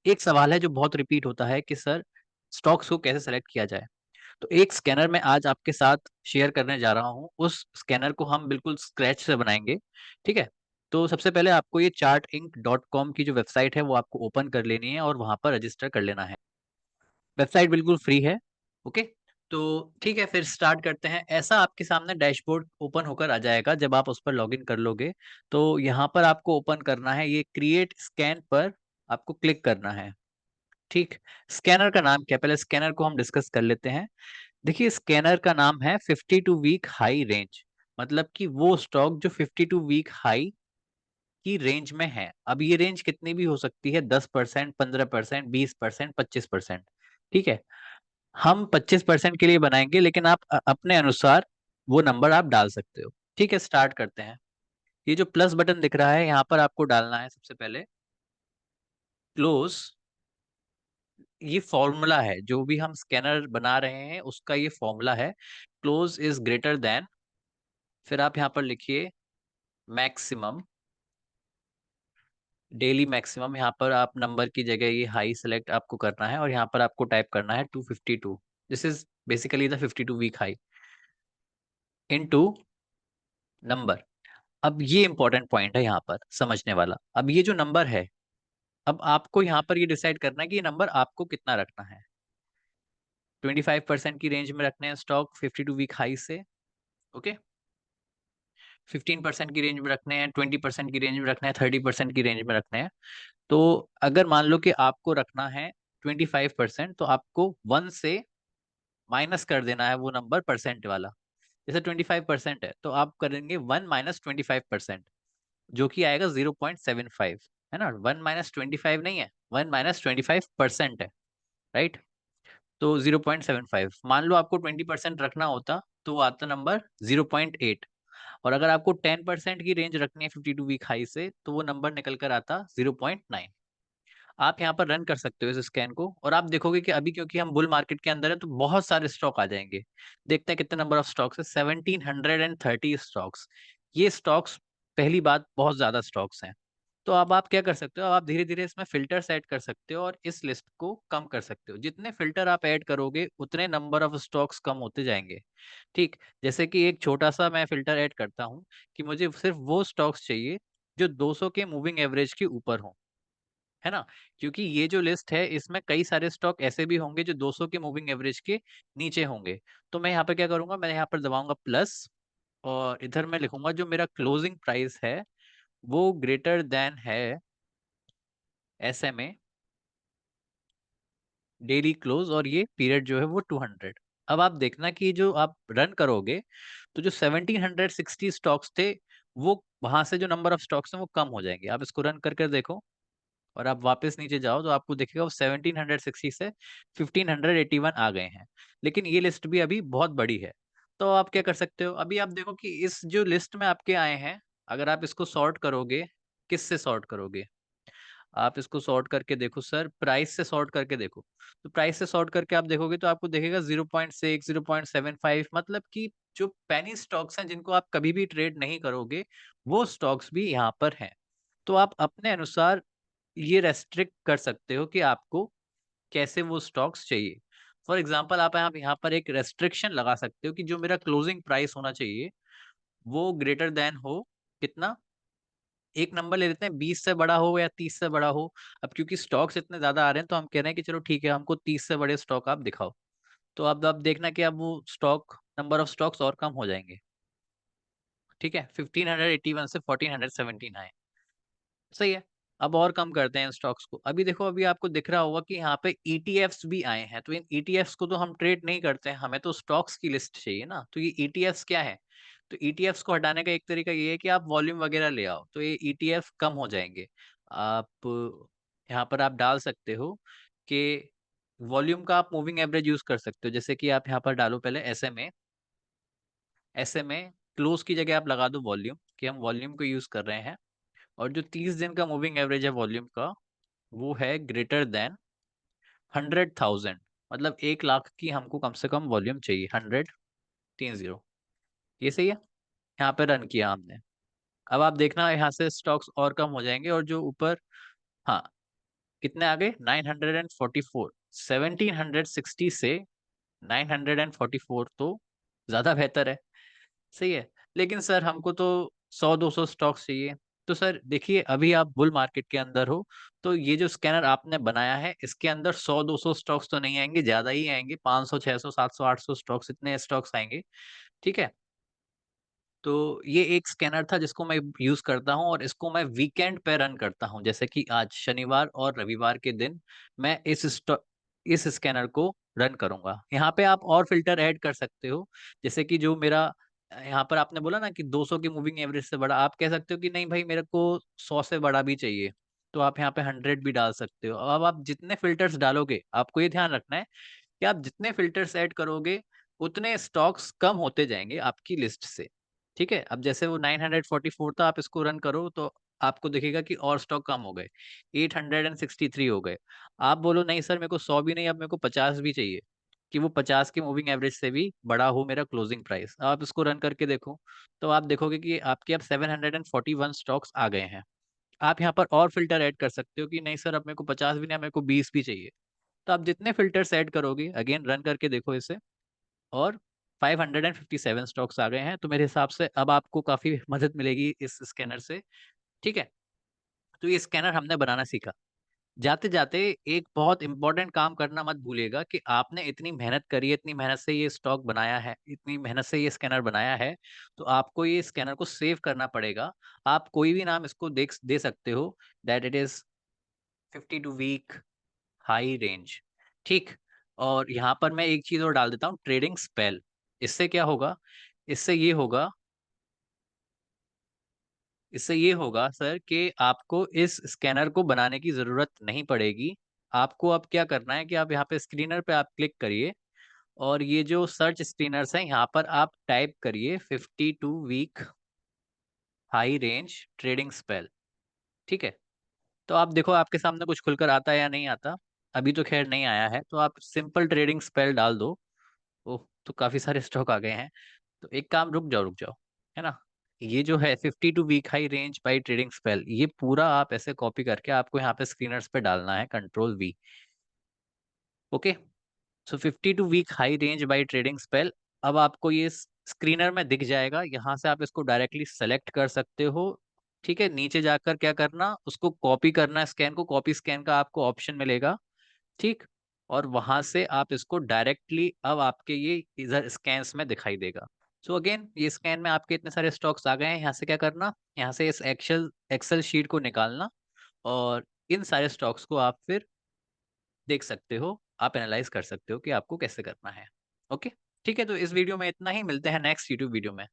एक सवाल है जो बहुत रिपीट होता है कि सर स्टॉक्स को कैसे सेलेक्ट किया जाए। तो एक स्कैनर मैं आज आपके साथ शेयर करने जा रहा हूँ, उस स्कैनर को हम बिल्कुल स्क्रैच से बनाएंगे। ठीक है। तो सबसे पहले आपको ये chartinc.com की जो वेबसाइट है वो आपको ओपन कर लेनी है और वहां पर रजिस्टर कर लेना है। वेबसाइट बिल्कुल फ्री है। ओके। तो ठीक है, फिर स्टार्ट करते हैं। ऐसा आपके सामने डैशबोर्ड ओपन होकर आ जाएगा जब आप उस पर लॉगिन कर लोगे। तो यहाँ पर आपको ओपन करना है, ये क्रिएट स्कैन पर आपको क्लिक करना है। ठीक। स्कैनर का नाम क्या है, पहले स्कैनर को हम डिस्कस कर लेते हैं। देखिए, स्कैनर का नाम है 52 वीक हाई रेंज। मतलब कि वो स्टॉक जो 52 वीक हाई की रेंज में है। अब ये रेंज कितनी भी हो सकती है, 10%, 15%, 20%, 25%। ठीक है। हम 25% के लिए बनाएंगे, लेकिन आप अपने अनुसार वो नंबर आप डाल सकते हो। ठीक है, स्टार्ट करते हैं। ये जो प्लस बटन दिख रहा है यहाँ पर आपको डालना है सबसे पहले क्लोज। ये फॉर्मूला है, जो भी हम स्कैनर बना रहे हैं उसका ये फॉर्मूला है। क्लोज इज ग्रेटर देन, फिर आप यहाँ पर लिखिए मैक्सिमम, डेली मैक्सिमम। यहाँ पर आप नंबर की जगह ये हाई सेलेक्ट आपको करना है और यहाँ पर आपको टाइप करना है 252। This is basically the 52 week high into number. अब ये इंपॉर्टेंट पॉइंट है यहाँ पर समझने वाला। अब ये जो नंबर है, अब आपको यहाँ पर ये डिसाइड करना है कि ये नंबर आपको कितना रखना है। 25% की रेंज में रखने हैं स्टॉक 52 वीक हाई से। ओके। 15% की रेंज में रखने हैं, 20% की रेंज में रखना है, 30% की रेंज में रखने हैं। तो अगर मान लो कि आपको रखना है 25%, तो आपको 1 से माइनस कर देना है वो नंबर परसेंट वाला। जैसे 25% है तो आप करेंगे 1 - 25%, जो कि आएगा 0.75। है ना, 1 - 25 नहीं है, 1 - 25% है। राइट। तो 0.75, मान लो आपको 20% रखना होता तो वो आता नंबर 0.8। और अगर आपको 10% की रेंज रखनी है 52 वीक हाई से, तो वो नंबर निकल कर आता 0.9। आप यहाँ पर रन कर सकते हो इस स्कैन को और आप देखोगे कि अभी क्योंकि हम बुल मार्केट के अंदर है तो बहुत सारे स्टॉक आ जाएंगे। देखते हैं कितने नंबर ऑफ स्टॉक्स है, 1730 स्टॉक्स। ये स्टॉक्स, पहली बात, बहुत ज्यादा स्टॉक्स हैं। तो अब आप क्या कर सकते हो, अब आप धीरे धीरे इसमें फिल्टर्स ऐड कर सकते हो और इस लिस्ट को कम कर सकते हो। जितने फिल्टर आप ऐड करोगे उतने नंबर ऑफ स्टॉक्स कम होते जाएंगे। ठीक। जैसे कि एक छोटा सा मैं फिल्टर ऐड करता हूँ कि मुझे सिर्फ वो स्टॉक्स चाहिए जो 200 के मूविंग एवरेज के ऊपर हो। है ना, क्योंकि ये जो लिस्ट है इसमें कई सारे स्टॉक ऐसे भी होंगे जो 200 के मूविंग एवरेज के नीचे होंगे। तो मैं यहाँ पर क्या करूंगा, मैं यहाँ पर दबाऊंगा प्लस और इधर मैं लिखूंगा जो मेरा क्लोजिंग प्राइस है वो ग्रेटर देन है SMA डेली क्लोज, और ये पीरियड जो है वो 200। अब आप देखना कि जो आप रन करोगे तो जो 1760 स्टॉक्स थे, वो वहां से जो नंबर ऑफ स्टॉक्स हैं वो कम हो जाएंगे। आप इसको रन करके देखो और आप वापस नीचे जाओ तो आपको दिखेगा वो 1760 से 1581 आ गए हैं। लेकिन ये लिस्ट भी अभी बहुत बड़ी है। तो आप क्या कर सकते हो, अभी आप देखो कि इस जो लिस्ट में आपके आए हैं, अगर आप इसको सॉर्ट करोगे, किस से सॉर्ट करोगे, आप इसको सॉर्ट करके देखो सर, प्राइस से सॉर्ट करके देखो। तो प्राइस से सॉर्ट करके आप देखोगे तो आपको देखेगा 0.6, 0.75, मतलब कि जो पेनी स्टॉक्स हैं जिनको आप कभी भी ट्रेड नहीं करोगे, वो स्टॉक्स भी यहाँ पर हैं। तो आप अपने अनुसार ये रेस्ट्रिक्ट कर सकते हो कि आपको कैसे वो स्टॉक्स चाहिए। फॉर एग्जाम्पल आप यहाँ पर एक रेस्ट्रिक्शन लगा सकते हो कि जो मेरा क्लोजिंग प्राइस होना चाहिए वो ग्रेटर देन हो, कितना, एक नंबर ले लेते हैं, 20 से बड़ा हो या 30 से बड़ा हो। अब क्योंकि स्टॉक्स इतने ज्यादा आ रहे हैं तो हम कह रहे हैं कि चलो ठीक है, हमको 30 से बड़े स्टॉक आप दिखाओ। तो अब देखना कि अब वो स्टॉक, नंबर ऑफ स्टॉक्स और कम हो जाएंगे। ठीक है, 1581 से 1417 आए। सही है। अब और कम करते हैं स्टॉक्स को। अभी देखो, अभी आपको दिख रहा होगा कि यहाँ पे ETFs भी आए हैं। तो इन ETFs को तो हम ट्रेड नहीं करते हैं, हमें तो स्टॉक्स की लिस्ट चाहिए ना। तो ये ETFs क्या है, तो ETFs को हटाने का एक तरीका ये है कि आप वॉल्यूम वगैरह ले आओ तो ये ETF कम हो जाएंगे। आप यहाँ पर आप डाल सकते हो कि वॉल्यूम का आप मूविंग एवरेज यूज कर सकते हो। जैसे कि आप यहाँ पर डालो पहले SMA क्लोज की जगह आप लगा दो वॉल्यूम, कि हम वॉल्यूम को यूज कर रहे हैं। और जो 30 दिन का मूविंग एवरेज है वॉल्यूम का, वो है ग्रेटर देन 100,000। मतलब 1 लाख की हमको कम से कम वॉल्यूम चाहिए, 100, 30। ये सही है। यहाँ पे रन किया हमने। अब आप देखना यहाँ से स्टॉक्स और कम हो जाएंगे और जो ऊपर, हाँ, कितने आ गए 944। 1760 से 944 तो ज्यादा बेहतर है, सही है। लेकिन सर हमको तो 100-200 स्टॉक्स चाहिए। तो सर देखिए, अभी आप बुल मार्केट के अंदर हो, तो ये जो स्कैनर आपने बनाया है इसके अंदर 100-200 स्टॉक्स तो नहीं आएंगे, ज्यादा ही आएंगे, 500 600 700 800 स्टॉक्स, इतने स्टॉक्स आएंगे। ठीक है। तो ये एक स्कैनर था जिसको मैं यूज करता हूँ, और इसको मैं वीकेंड पे रन करता हूँ, जैसे कि आज शनिवार और रविवार के दिन मैं इस स्कैनर को रन करूंगा। यहाँ पे आप और फिल्टर ऐड कर सकते हो, जैसे कि जो मेरा यहाँ पर आपने बोला ना कि 200 की मूविंग एवरेज से बड़ा, आप कह सकते हो कि नहीं भाई मेरे को 100 से बड़ा भी चाहिए, तो आप यहाँ पे 100 भी डाल सकते हो। अब आप जितने फिल्टर्स डालोगे, आपको ये ध्यान रखना है कि आप जितने फिल्टर्स ऐड करोगे उतने स्टॉक्स कम होते जाएंगे आपकी लिस्ट से। ठीक है। अब जैसे वो 944 था, आप इसको रन करो तो आपको दिखेगा कि और स्टॉक कम हो गए, 863 हो गए। आप बोलो नहीं सर मेरे को 100 भी नहीं, अब मेरे को 50 भी चाहिए, कि वो 50 की मूविंग एवरेज से भी बड़ा हो मेरा क्लोजिंग प्राइस। अब आप इसको रन करके देखो, तो आप देखोगे कि आपके अब 741 स्टॉक्स आ गए हैं। आप यहाँ पर और फिल्टर ऐड कर सकते हो कि नहीं सर अब मेरे को 50 भी नहीं, मेरे को 20 भी चाहिए। तो आप जितने फिल्टर्स ऐड करोगे, अगेन रन करके देखो इसे, और 557 स्टॉक्स आ गए हैं। तो मेरे हिसाब से अब आपको काफी मदद मिलेगी इस स्कैनर से। ठीक है। तो ये स्कैनर हमने बनाना सीखा। जाते जाते एक बहुत इंपॉर्टेंट काम करना मत भूलिएगा, कि आपने इतनी मेहनत करी है, इतनी मेहनत से ये स्टॉक बनाया है, इतनी मेहनत से ये स्कैनर बनाया है, तो आपको ये स्कैनर को सेव करना पड़ेगा। आप कोई भी नाम इसको देख दे सकते हो, that it is 52 week high range. ठीक। और यहाँ पर मैं एक चीज और डाल देता हूँ, ट्रेडिंग स्पेल। इससे क्या होगा, इससे ये होगा इससे ये होगा सर कि आपको इस स्कैनर को बनाने की जरूरत नहीं पड़ेगी। आपको अब क्या करना है कि आप यहाँ पे स्क्रीनर पे आप क्लिक करिए, और ये जो सर्च स्क्रीनर्स हैं यहाँ पर आप टाइप करिए 52 week high range trading spell. ठीक है। तो आप देखो आपके सामने कुछ खुलकर आता है या नहीं आता। अभी तो खैर नहीं आया है, तो आप सिंपल ट्रेडिंग स्पेल डाल दो। ओह, तो काफी सारे स्टॉक आ गए हैं। तो एक काम, रुक जाओ, है ना। ये जो है 52 week high range by trading spell, ये पूरा आप ऐसे कॉपी करके आपको यहाँ पे स्क्रीनर्स पे डालना है, control V। Okay. So 52 week high range by trading spell. अब आपको ये स्क्रीनर में दिख जाएगा, यहाँ से आप इसको डायरेक्टली सेलेक्ट कर सकते हो। ठीक है। नीचे जाकर क्या करना, उसको कॉपी करना, स्कैन को कॉपी स्कैन का आपको ऑप्शन मिलेगा। ठीक। और वहां से आप इसको डायरेक्टली अब आपके ये इधर स्कैन्स में दिखाई देगा। सो अगेन ये स्कैन में आपके इतने सारे स्टॉक्स आ गए हैं, यहाँ से क्या करना, यहाँ से इस एक्सेल एक्सेल शीट को निकालना, और इन सारे स्टॉक्स को आप फिर देख सकते हो, आप एनालाइज कर सकते हो कि आपको कैसे करना है। ओके। ठीक है। तो इस वीडियो में इतना ही, मिलते हैं नेक्स्ट यूट्यूब वीडियो में।